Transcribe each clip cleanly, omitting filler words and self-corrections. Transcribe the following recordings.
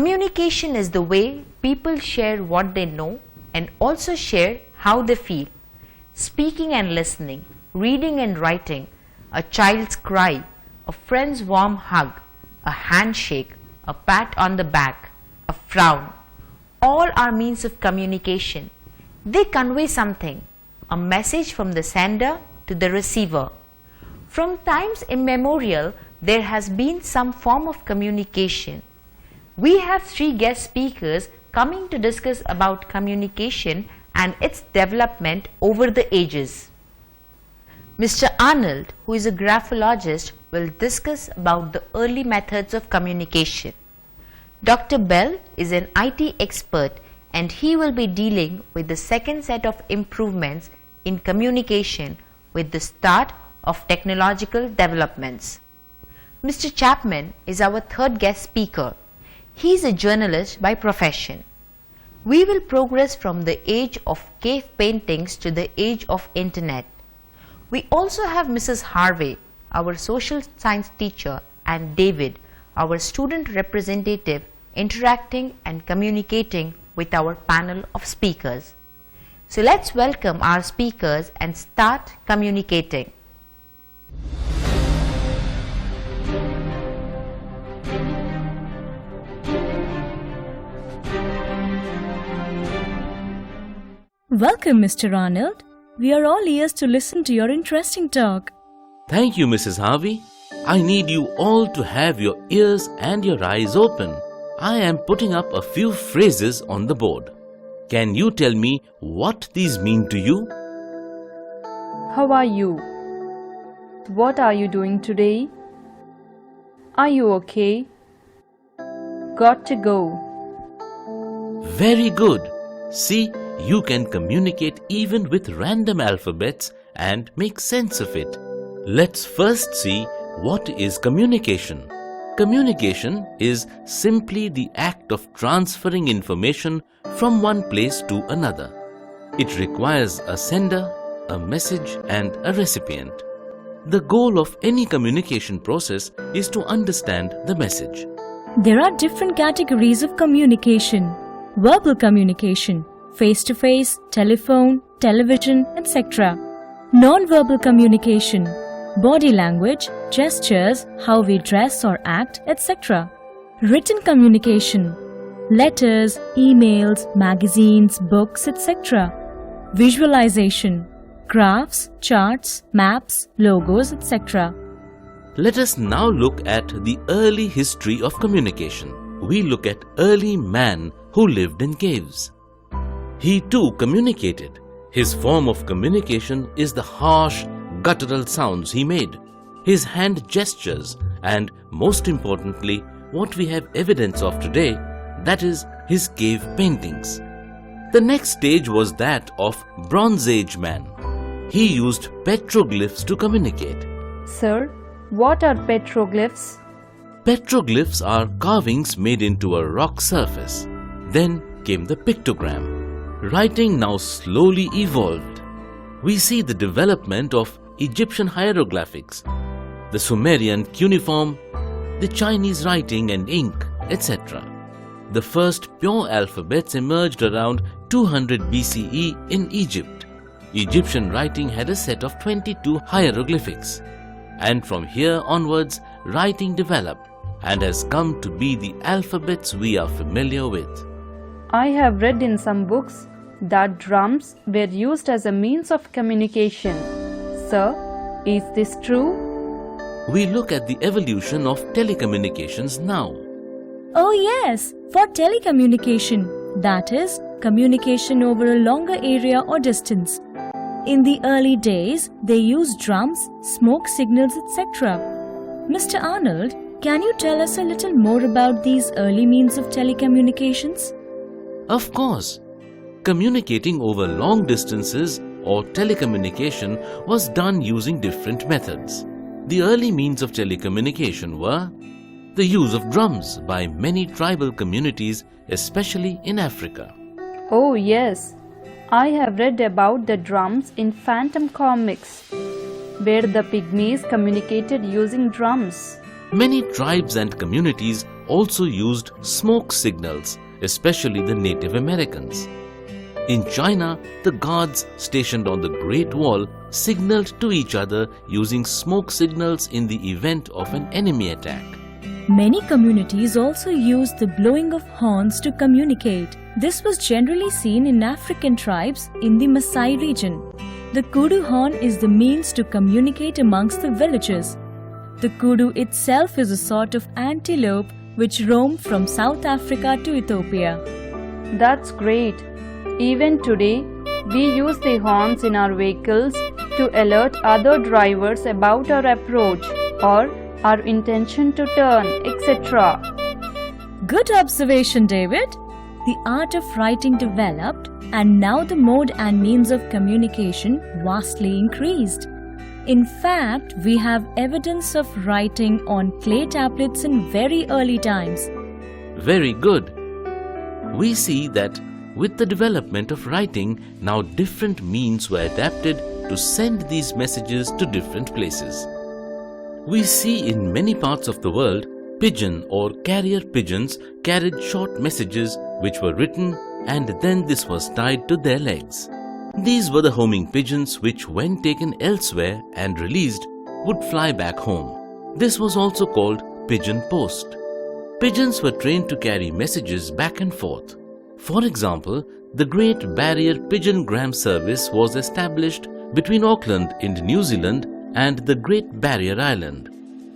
Communication is the way people share what they know and also share how they feel. Speaking and listening, reading and writing, a child's cry, a friend's warm hug, a handshake, a pat on the back, a frown, all are means of communication. They convey something, a message from the sender to the receiver. From times immemorial, there has been some form of communication. We have 3 guest speakers coming to discuss about communication and its development over the ages. Mr. Arnold, who is a graphologist, will discuss about the early methods of communication. Dr. Bell is an IT expert and he will be dealing with the second set of improvements in communication with the start of technological developments. Mr. Chapman is our third guest speaker. He is a journalist by profession. We will progress from the age of cave paintings to the age of internet. We also have Mrs. Harvey, our social science teacher, and David, our student representative, interacting and communicating with our panel of speakers. So let's welcome our speakers and start communicating. Welcome, Mr. Arnold. We are all ears to listen to your interesting talk. Thank you, Mrs. Harvey. I need you all to have your ears and your eyes open. I am putting up a few phrases on the board. Can you tell me what these mean to you? How are you? What are you doing today? Are you okay? Got to go. Very good. See, you can communicate even with random alphabets and make sense of it. Let's first see what is communication. Communication is simply the act of transferring information from one place to another. It requires a sender, a message, and a recipient. The goal of any communication process is to understand the message. There are different categories of communication. Verbal communication, face-to-face, telephone, television, etc. Non-verbal communication, body language, gestures, how we dress or act, etc. Written communication, letters, emails, magazines, books, etc. Visualization, graphs, charts, maps, logos, etc. Let us now look at the early history of communication. We look at early man who lived in caves. He too communicated. His form of communication is the harsh, guttural sounds he made, his hand gestures, and most importantly, what we have evidence of today, that is his cave paintings. The next stage was that of Bronze Age man. He used petroglyphs to communicate. Sir, what are petroglyphs? Petroglyphs are carvings made into a rock surface. Then came the pictogram. Writing now slowly evolved. We see the development of Egyptian hieroglyphics, the Sumerian cuneiform, the Chinese writing and ink, etc. The first pure alphabets emerged around 200 BCE in Egypt. Egyptian writing had a set of 22 hieroglyphics. And from here onwards, writing developed and has come to be the alphabets we are familiar with. I have read in some books that drums were used as a means of communication. Sir, is this true? We look at the evolution of telecommunications now. Oh yes, for telecommunication, that is, communication over a longer area or distance. In the early days, they used drums, smoke signals, etc. Mr. Arnold, can you tell us a little more about these early means of telecommunications? Of course. Communicating over long distances or telecommunication was done using different methods. The early means of telecommunication were the use of drums by many tribal communities, especially in Africa. Oh yes, I have read about the drums in Phantom comics, where the pygmies communicated using drums. Many tribes and communities also used smoke signals, especially the Native Americans. In China, the guards stationed on the Great Wall signaled to each other using smoke signals in the event of an enemy attack. Many communities also use the blowing of horns to communicate. This was generally seen in African tribes in the Maasai region. The kudu horn is the means to communicate amongst the villagers. The kudu itself is a sort of antelope which roam from South Africa to Ethiopia. That's great. Even today, we use the horns in our vehicles to alert other drivers about our approach or our intention to turn, etc. Good observation, David. The art of writing developed, and now the mode and means of communication vastly increased. In fact, we have evidence of writing on clay tablets in very early times. Very good. We see that with the development of writing, now different means were adapted to send these messages to different places. We see in many parts of the world, pigeon or carrier pigeons carried short messages which were written, and then this was tied to their legs. These were the homing pigeons which, when taken elsewhere and released, would fly back home. This was also called pigeon post. Pigeons were trained to carry messages back and forth. For example, the Great Barrier Pigeongram Service was established between Auckland in New Zealand and the Great Barrier Island.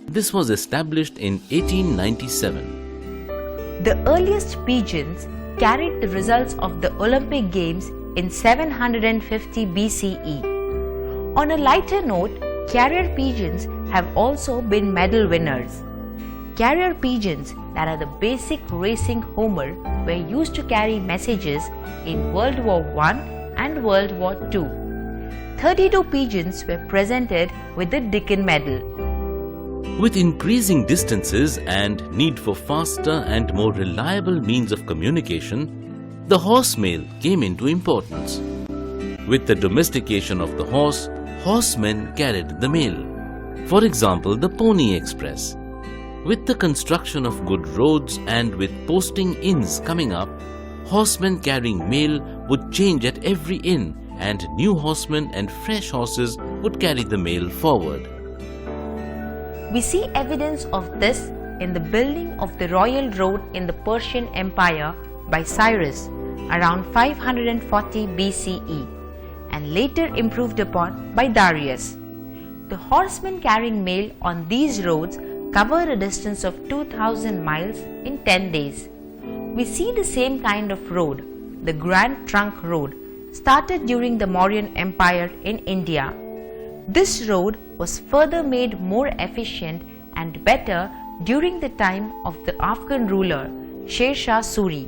This was established in 1897. The earliest pigeons carried the results of the Olympic Games in 750 BCE. On a lighter note, carrier pigeons have also been medal winners. Carrier pigeons that are the basic racing Homer were used to carry messages in World War I and World War II. 32 pigeons were presented with the Dickon Medal. With increasing distances and need for faster and more reliable means of communication, the horse mail came into importance. With the domestication of the horse, horsemen carried the mail. For example, the Pony Express. With the construction of good roads and with posting inns coming up, horsemen carrying mail would change at every inn, and new horsemen and fresh horses would carry the mail forward. We see evidence of this in the building of the royal road in the Persian Empire by Cyrus around 540 BCE and later improved upon by Darius. The horsemen carrying mail on these roads covered a distance of 2000 miles in 10 days. We see the same kind of road, the Grand Trunk Road, started during the Mauryan Empire in India. This road was further made more efficient and better during the time of the Afghan ruler Sher Shah Suri.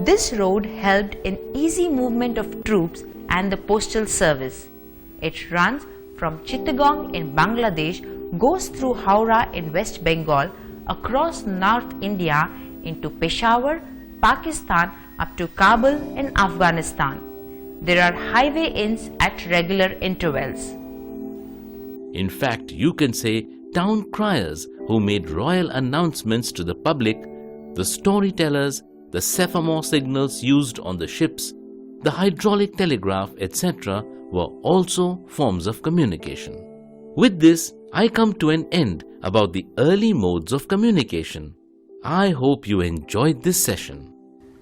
This road helped in easy movement of troops and the postal service. It runs from Chittagong in Bangladesh, goes through Howrah in West Bengal, across North India into Peshawar, Pakistan up to Kabul in Afghanistan. There are highway inns at regular intervals. In fact, you can say town criers who made royal announcements to the public, the storytellers, the semaphore signals used on the ships, the hydraulic telegraph, etc. were also forms of communication. With this, I come to an end about the early modes of communication. I hope you enjoyed this session.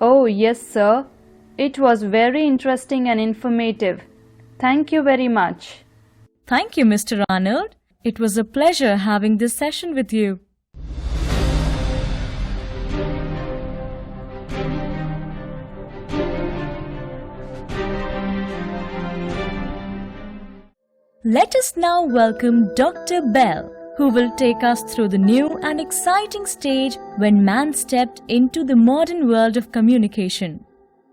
Oh, yes, sir. It was very interesting and informative. Thank you very much. Thank you, Mr. Arnold. It was a pleasure having this session with you. Let us now welcome Dr. Bell, who will take us through the new and exciting stage when man stepped into the modern world of communication.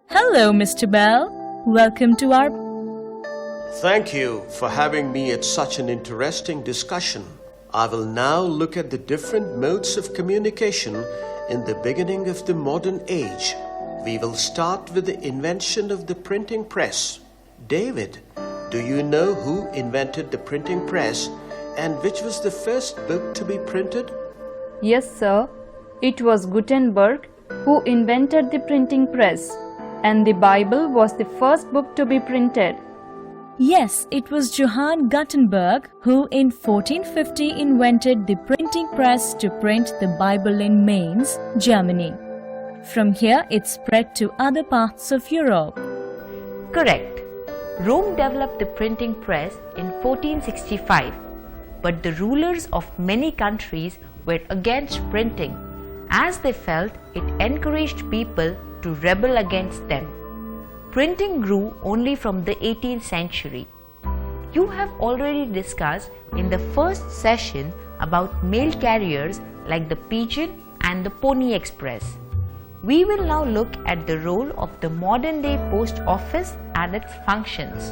Hello, Mr. Bell. Welcome to our... Thank you for having me at such an interesting discussion. I will now look at the different modes of communication in the beginning of the modern age. We will start with the invention of the printing press. David, do you know who invented the printing press and which was the first book to be printed? Yes, sir. It was Gutenberg who invented the printing press, and the Bible was the first book to be printed. Yes, it was Johann Gutenberg who in 1450 invented the printing press to print the Bible in Mainz, Germany. From here it spread to other parts of Europe. Correct. Rome developed the printing press in 1465, but the rulers of many countries were against printing as they felt it encouraged people to rebel against them. Printing grew only from the 18th century. You have already discussed in the first session about mail carriers like the Pigeon and the Pony Express. We will now look at the role of the modern day post office and its functions.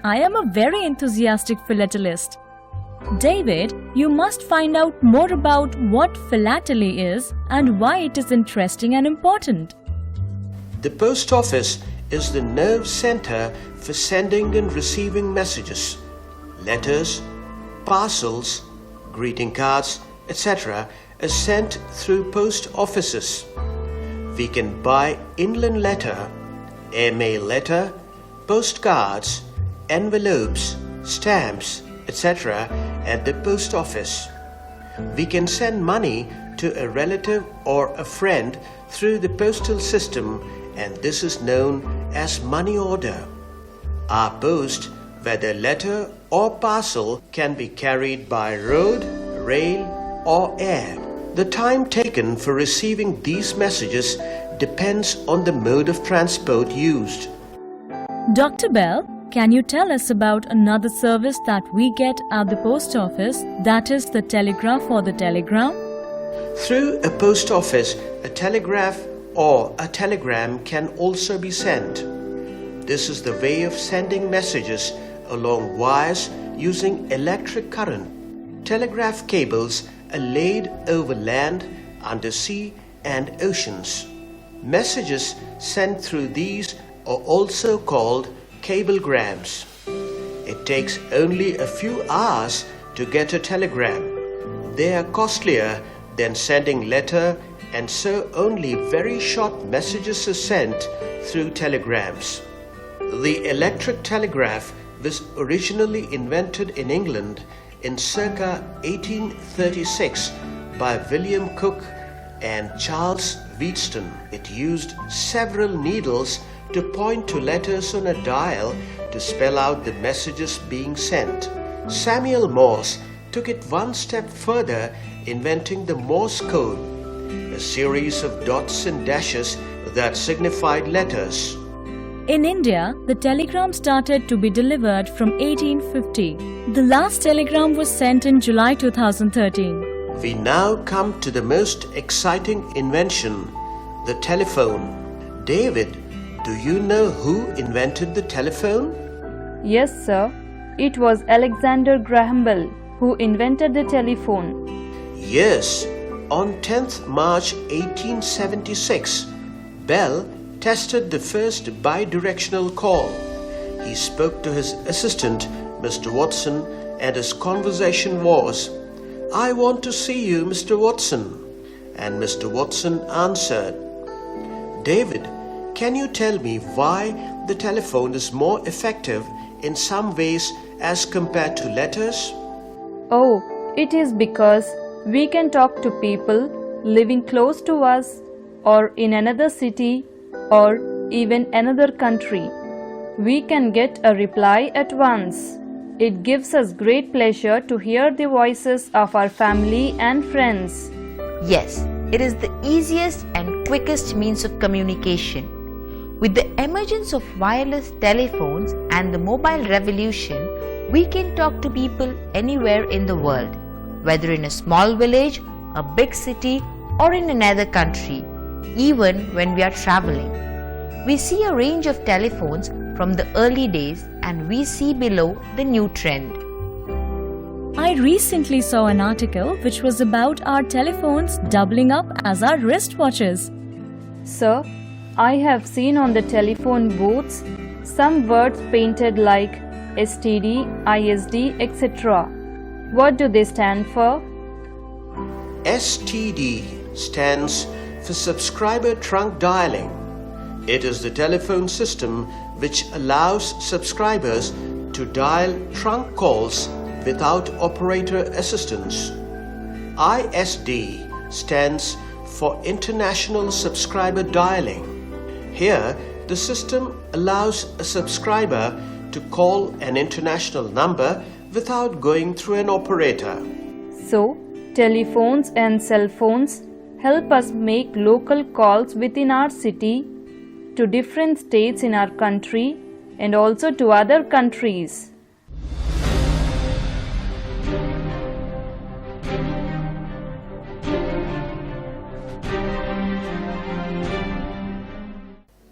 I am a very enthusiastic philatelist. David, you must find out more about what philately is and why it is interesting and important. The post office is the nerve center for sending and receiving messages, letters, parcels, greeting cards, etc. are sent through post offices. We can buy inland letter, airmail letter, postcards, envelopes, stamps, etc. at the post office. We can send money to a relative or a friend through the postal system, and this is known as money order. Our post, whether letter or parcel, can be carried by road, rail or air. The time taken for receiving these messages depends on the mode of transport used. Dr. Bell, can you tell us about another service that we get at the post office, that is the telegraph or the telegram? Through a post office, a telegraph or a telegram can also be sent. This is the way of sending messages along wires using electric current. Telegraph cables are laid over land, under sea and oceans. Messages sent through these are also called cablegrams. It takes only a few hours to get a telegram. They are costlier than sending letter, and so only very short messages are sent through telegrams. The electric telegraph was originally invented in England in circa 1836 by William Cooke and Charles Wheatstone. It used several needles to point to letters on a dial to spell out the messages being sent. Samuel Morse took it one step further, inventing the Morse code, a series of dots and dashes that signified letters. In India, the telegram started to be delivered from 1850. The last telegram was sent in July 2013. We now come to the most exciting invention, the telephone. David, do you know who invented the telephone? Yes, sir. It was Alexander Graham Bell who invented the telephone. Yes, on 10th March 1876, Bell tested the first bidirectional call. He spoke to his assistant, Mr. Watson, and his conversation was, "I want to see you, Mr. Watson." And Mr. Watson answered, "David, can you tell me why the telephone is more effective in some ways as compared to letters?" Oh, it is because we can talk to people living close to us or in another city or even another country. We can get a reply at once. It gives us great pleasure to hear the voices of our family and friends. Yes, it is the easiest and quickest means of communication. With the emergence of wireless telephones and the mobile revolution, we can talk to people anywhere in the world, whether in a small village, a big city, or in another country, even when we are traveling. We see a range of telephones from the early days, and we see below the new trend. I recently saw an article which was about our telephones doubling up as our wristwatches. Sir, I have seen on the telephone booths some words painted like STD, ISD, etc. What do they stand for? STD stands for Subscriber Trunk Dialing. It is the telephone system which allows subscribers to dial trunk calls without operator assistance. ISD stands for International Subscriber Dialing. Here, the system allows a subscriber to call an international number without going through an operator. So, telephones and cell phones help us make local calls within our city, to different states in our country, and also to other countries.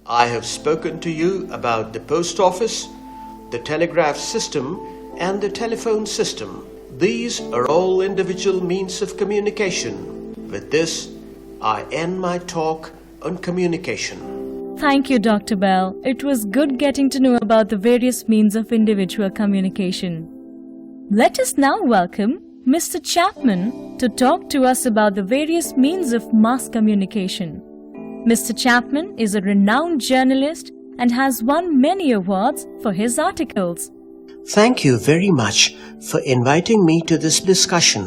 I have spoken to you about the post office, the telegraph system, and the telephone system. These are all individual means of communication. With this, I end my talk on communication. Thank you, Dr. Bell. It was good getting to know about the various means of individual communication. Let us now welcome Mr. Chapman to talk to us about the various means of mass communication. Mr. Chapman is a renowned journalist and has won many awards for his articles. Thank you very much for inviting me to this discussion.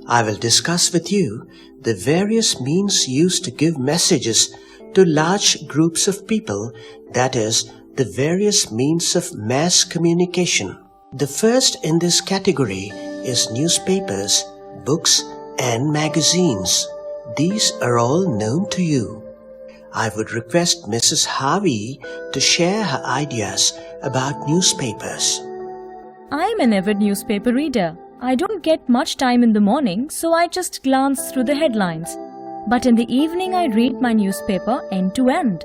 I will discuss with you the various means used to give messages to large groups of people, that is, the various means of mass communication. The first in this category is newspapers, books, and magazines. These are all known to you. I would request Mrs. Harvey to share her ideas about newspapers. I'm an avid newspaper reader. I don't get much time in the morning, so I just glance through the headlines. But in the evening, I read my newspaper end to end.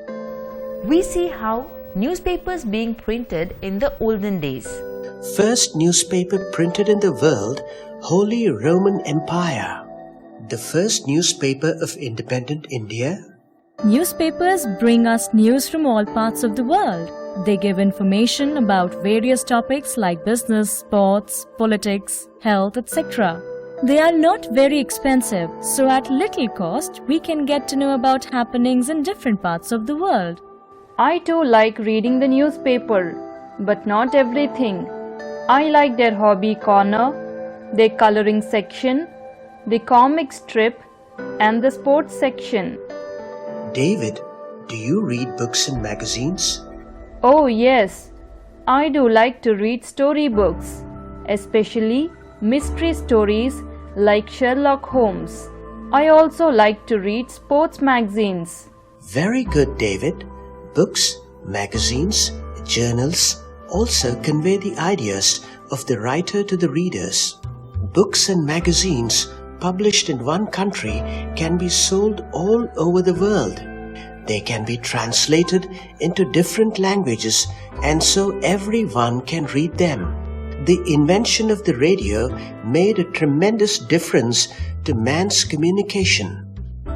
We see how newspapers being printed in the olden days. First newspaper printed in the world, Holy Roman Empire. The first newspaper of independent India. Newspapers bring us news from all parts of the world. They give information about various topics like business, sports, politics, health, etc. They are not very expensive, so at little cost, we can get to know about happenings in different parts of the world. I too like reading the newspaper, but not everything. I like their hobby corner, their coloring section, the comic strip, and the sports section. David, do you read books and magazines? Oh yes, I do like to read storybooks, especially mystery stories like Sherlock Holmes. I also like to read sports magazines. Very good, David. Books, magazines, journals also convey the ideas of the writer to the readers. Books and magazines published in one country can be sold all over the world. They can be translated into different languages, and so everyone can read them. The invention of the radio made a tremendous difference to man's communication.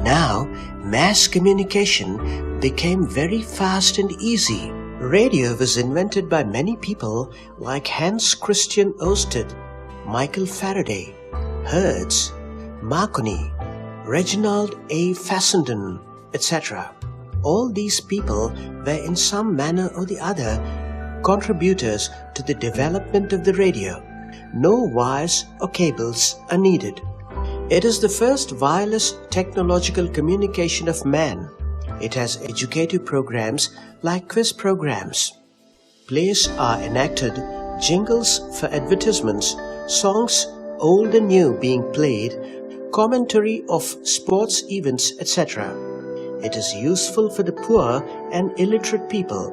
Now, mass communication became very fast and easy. Radio was invented by many people like Hans Christian Ørsted, Michael Faraday, Hertz, Marconi, Reginald A. Fessenden, etc. All these people were in some manner or the other contributors to the development of the radio. No wires or cables are needed. It is the first wireless technological communication of man. It has educative programs like quiz programs. Plays are enacted, jingles for advertisements, songs old and new being played, commentary of sports events, etc. It is useful for the poor and illiterate people.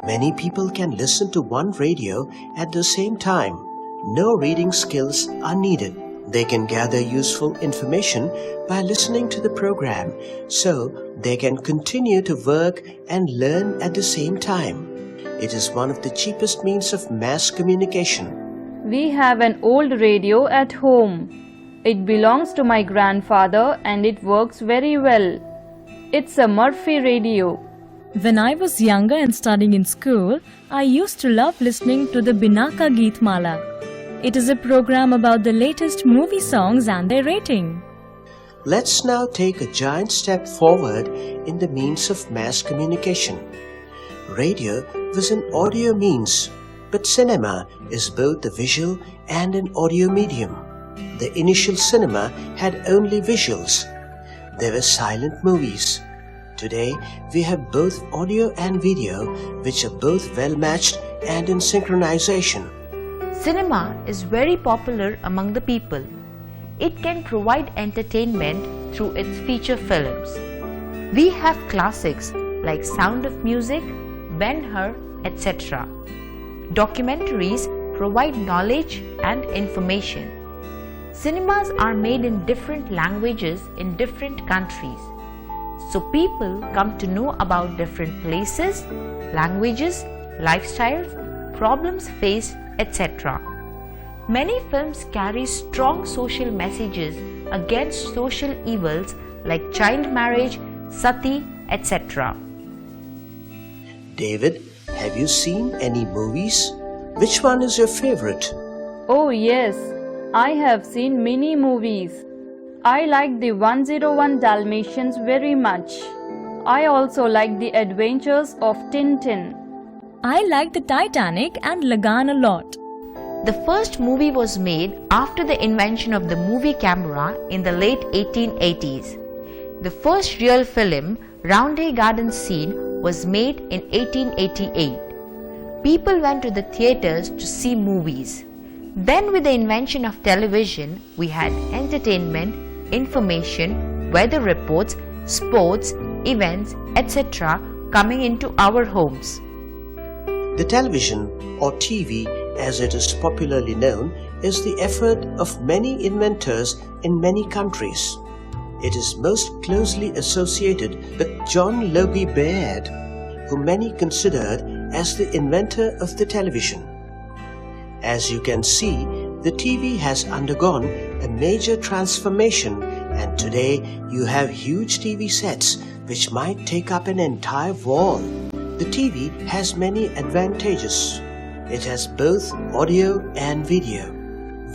Many people can listen to one radio at the same time. No reading skills are needed. They can gather useful information by listening to the program, so they can continue to work and learn at the same time. It is one of the cheapest means of mass communication. We have an old radio at home. It belongs to my grandfather and it works very well. It's a Murphy radio. When I was younger and studying in school, I used to love listening to the Binaka Geet Mala. It is a program about the latest movie songs and their rating. Let's now take a giant step forward in the means of mass communication. Radio was an audio means, but cinema is both a visual and an audio medium. The initial cinema had only visuals. There were silent movies. Today, we have both audio and video, which are both well matched and in synchronization. Cinema is very popular among the people. It can provide entertainment through its feature films. We have classics like Sound of Music, Ben-Hur, etc. Documentaries provide knowledge and information. Cinemas are made in different languages in different countries. So people come to know about different places, languages, lifestyles, problems faced, etc. Many films carry strong social messages against social evils like child marriage, sati, etc. David, have you seen any movies? Which one is your favorite? Oh yes, I have seen many movies. I like the 101 Dalmatians very much. I also like the adventures of Tintin. I like the Titanic and Lagan a lot. The first movie was made after the invention of the movie camera in the late 1880s. The first real film, Roundhay Garden Scene, was made in 1888. People went to the theatres to see movies. Then with the invention of television, we had entertainment, information, weather reports, sports, events, etc. coming into our homes. The television, or TV as it is popularly known, is the effort of many inventors in many countries. It is most closely associated with John Logie Baird, whom many considered as the inventor of the television. As you can see, the TV has undergone a major transformation, and today you have huge TV sets which might take up an entire wall. The TV has many advantages. It has both audio and video.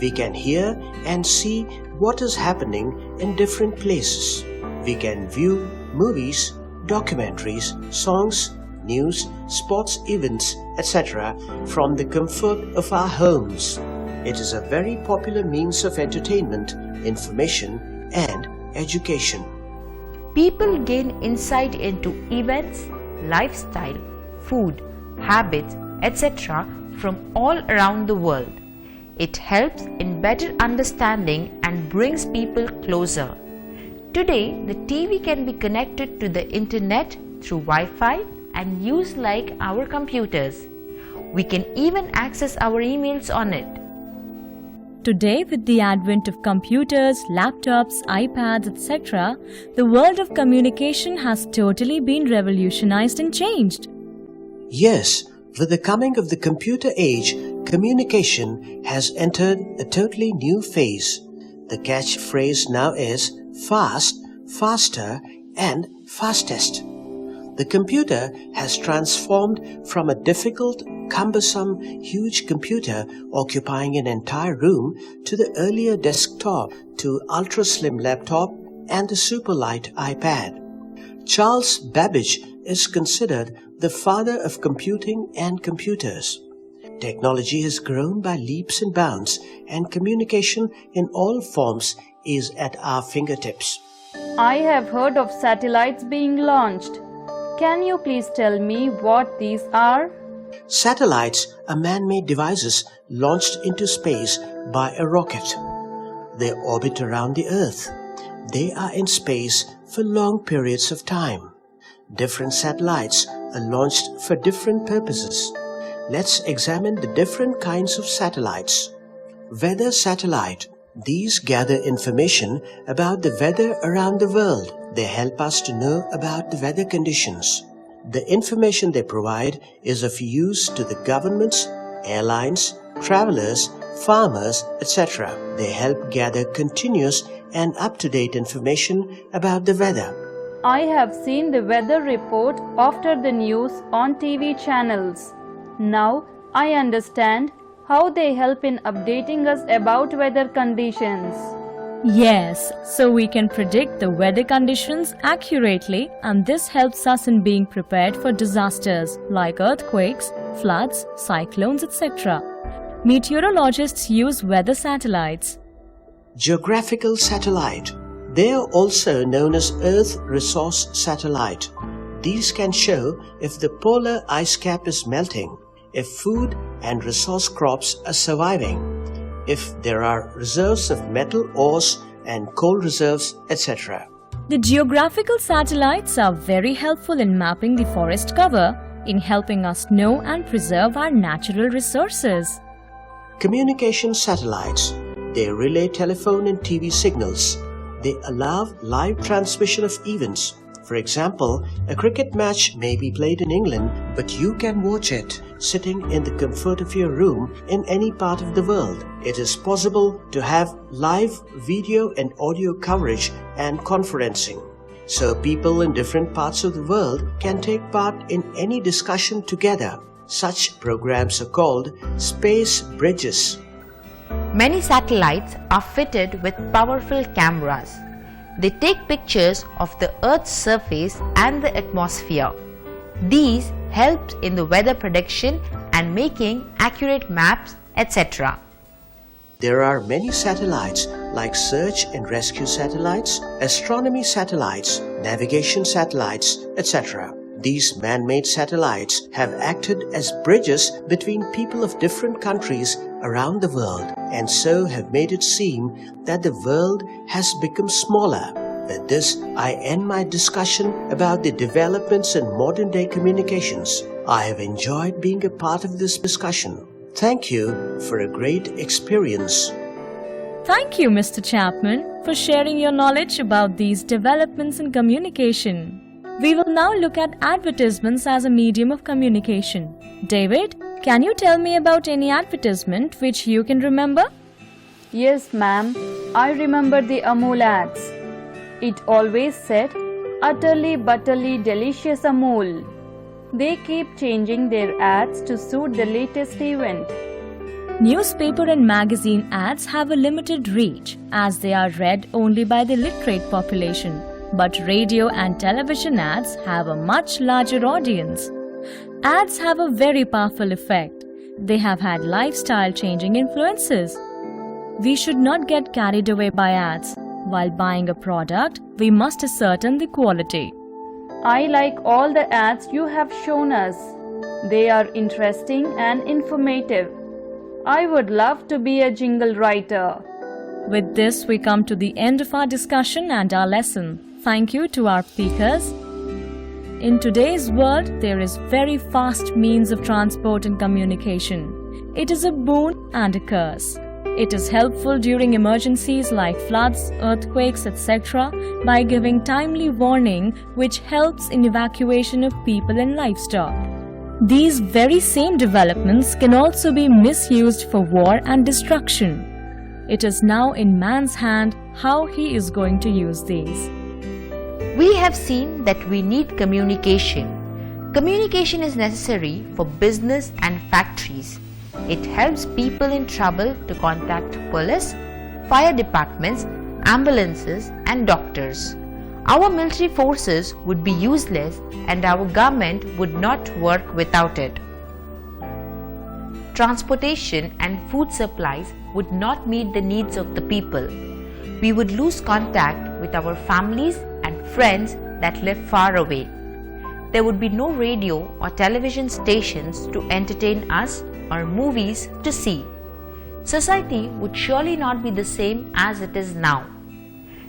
We can hear and see what is happening in different places. We can view movies, documentaries, songs, news, sports events, etc. from the comfort of our homes. It is a very popular means of entertainment, information, and education. People gain insight into events, lifestyle, food, habits, etc. from all around the world. It helps in better understanding and brings people closer. Today, the TV can be connected to the internet through Wi-Fi and used like our computers. We can even access our emails on it. Today, with the advent of computers, laptops, iPads, etc., the world of communication has totally been revolutionized and changed. Yes, with the coming of the computer age, communication has entered a totally new phase. The catchphrase now is fast, faster, and fastest. The computer has transformed from a difficult, cumbersome, huge computer occupying an entire room to the earlier desktop, to ultra-slim laptop and the super light iPad. Charles Babbage is considered the father of computing and computers. Technology has grown by leaps and bounds, and communication in all forms is at our fingertips. I have heard of satellites being launched. Can you please tell me what these are? Satellites are man-made devices launched into space by a rocket. They orbit around the Earth. They are in space for long periods of time. Different satellites are launched for different purposes. Let's examine the different kinds of satellites. Weather satellite. These gather information about the weather around the world. They help us to know about the weather conditions. The information they provide is of use to the governments, airlines, travelers, farmers, etc. They help gather continuous and up-to-date information about the weather. I have seen the weather report after the news on TV channels. Now I understand how they help in updating us about weather conditions. Yes, so we can predict the weather conditions accurately, and this helps us in being prepared for disasters like earthquakes, floods, cyclones, etc. Meteorologists use weather satellites. Geographical satellite. They are also known as Earth Resource Satellite. These can show if the polar ice cap is melting, if food and resource crops are surviving, if there are reserves of metal ores and coal reserves, etc. The geographical satellites are very helpful in mapping the forest cover, in helping us know and preserve our natural resources. Communication satellites. They relay telephone and TV signals. They allow live transmission of events. For example, a cricket match may be played in England, but you can watch it sitting in the comfort of your room in any part of the world. It is possible to have live video and audio coverage and conferencing. So people in different parts of the world can take part in any discussion together. Such programs are called space bridges. Many satellites are fitted with powerful cameras. They take pictures of the Earth's surface and the atmosphere. These help in the weather prediction and making accurate maps, etc. There are many satellites like search and rescue satellites, astronomy satellites, navigation satellites, etc. These man-made satellites have acted as bridges between people of different countries around the world and so have made it seem that the world has become smaller. With this, I end my discussion about the developments in modern-day communications. I have enjoyed being a part of this discussion. Thank you for a great experience. Thank you, Mr. Chapman, for sharing your knowledge about these developments in communication. We will now look at advertisements as a medium of communication. David, can you tell me about any advertisement which you can remember? Yes, ma'am. I remember the Amul ads. It always said, "Utterly butterly delicious Amul." They keep changing their ads to suit the latest event. Newspaper and magazine ads have a limited reach as they are read only by the literate population. But radio and television ads have a much larger audience. Ads have a very powerful effect. They have had lifestyle-changing influences. We should not get carried away by ads. While buying a product, we must ascertain the quality. I like all the ads you have shown us. They are interesting and informative. I would love to be a jingle writer. With this, we come to the end of our discussion and our lesson. Thank you to our speakers. In today's world, there is very fast means of transport and communication. It is a boon and a curse. It is helpful during emergencies like floods, earthquakes, etc. by giving timely warning, which helps in evacuation of people and livestock. These very same developments can also be misused for war and destruction. It is now in man's hand how he is going to use these. We have seen that we need communication. Communication is necessary for business and factories. It helps people in trouble to contact police, fire departments, ambulances, and doctors. Our military forces would be useless and our government would not work without it. Transportation and food supplies would not meet the needs of the people. We would lose contact with our families and friends that live far away. There would be no radio or television stations to entertain us or movies to see. Society would surely not be the same as it is now.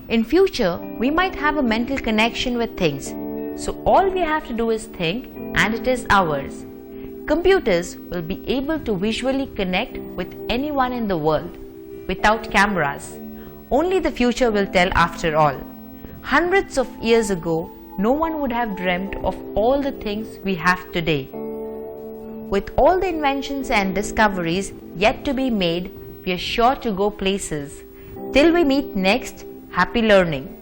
In future, we might have a mental connection with things. So all we have to do is think and it is ours. Computers will be able to visually connect with anyone in the world without cameras. Only the future will tell after all. Hundreds of years ago, no one would have dreamt of all the things we have today. With all the inventions and discoveries yet to be made, we are sure to go places. Till we meet next, happy learning.